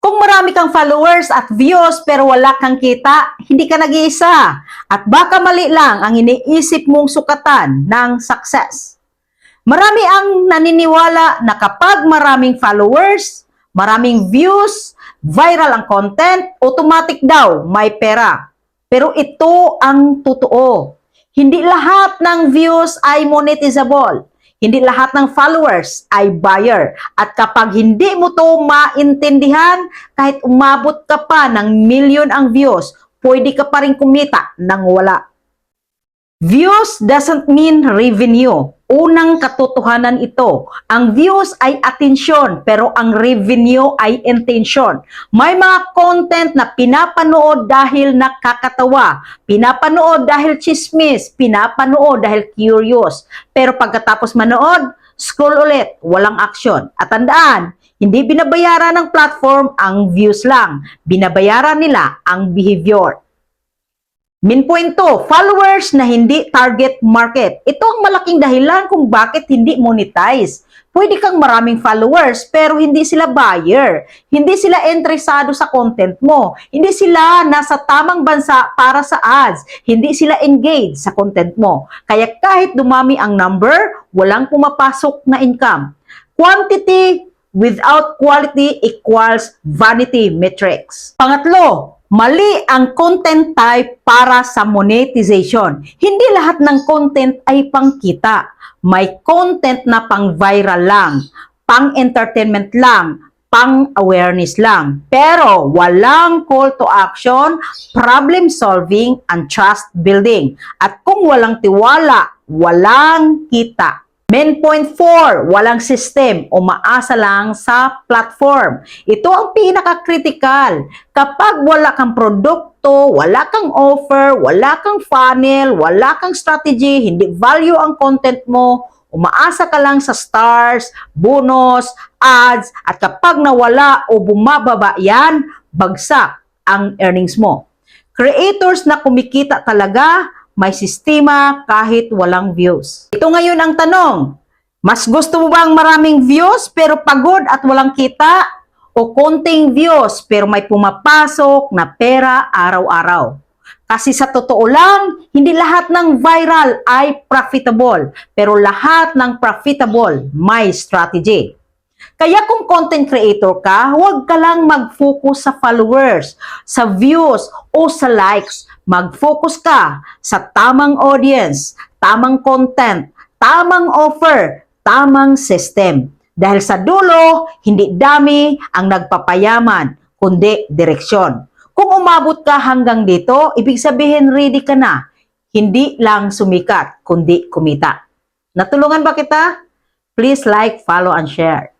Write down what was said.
Kung marami kang followers at views pero wala kang kita, hindi ka nag-iisa. At baka mali lang ang iniisip mong sukatan ng success. Marami ang naniniwala na kapag maraming followers, maraming views, viral ang content, automatic daw may pera. Pero ito ang totoo. Hindi lahat ng views ay monetizable. Hindi lahat ng followers ay buyer. At kapag hindi mo to maintindihan, kahit umabot ka pa ng milyon ang views, pwede ka pa rin kumita ng wala. Views doesn't mean revenue. Unang katotohanan ito. Ang views ay atensyon, pero ang revenue ay intention. May mga content na pinapanood dahil nakakatawa, pinapanood dahil chismis, pinapanood dahil curious. Pero pagkatapos manood, scroll ulit, walang action. At tandaan, hindi binabayaran ng platform ang views lang. Binabayaran nila ang behavior. Main point to, followers na hindi target market. Ito ang malaking dahilan kung bakit hindi monetize. Pwede kang maraming followers pero hindi sila buyer. Hindi sila interesado sa content mo. Hindi sila nasa tamang bansa para sa ads. Hindi sila engaged sa content mo. Kaya kahit dumami ang number, walang pumapasok na income. Quantity without quality equals vanity metrics. Pangatlo, mali ang content type para sa monetization. Hindi lahat ng content ay pangkita. May content na pang-viral lang, pang-entertainment lang, pang-awareness lang. Pero walang call to action, problem solving, and trust building. At kung walang tiwala, walang kita. Main point 4, walang system, umaasa lang sa platform. Ito ang pinaka-critical. Kapag wala kang produkto, wala kang offer, wala kang funnel, wala kang strategy, hindi value ang content mo, umaasa ka lang sa stars, bonus, ads, at kapag nawala o bumababa yan, bagsak ang earnings mo. Creators na kumikita talaga, may sistema kahit walang views. Ito ngayon ang tanong, mas gusto mo bang maraming views pero pagod at walang kita? O konting views pero may pumapasok na pera araw-araw? Kasi sa totoo lang, hindi lahat ng viral ay profitable. Pero lahat ng profitable may strategy. Kaya kung content creator ka, huwag ka lang mag-focus sa followers, sa views, o sa likes. Mag-focus ka sa tamang audience, tamang content, tamang offer, tamang system. Dahil sa dulo, hindi dami ang nagpapayaman, kundi direksyon. Kung umabot ka hanggang dito, ibig sabihin ready ka na. Hindi lang sumikat, kundi kumita. Natulungan ba kita? Please like, follow, and share.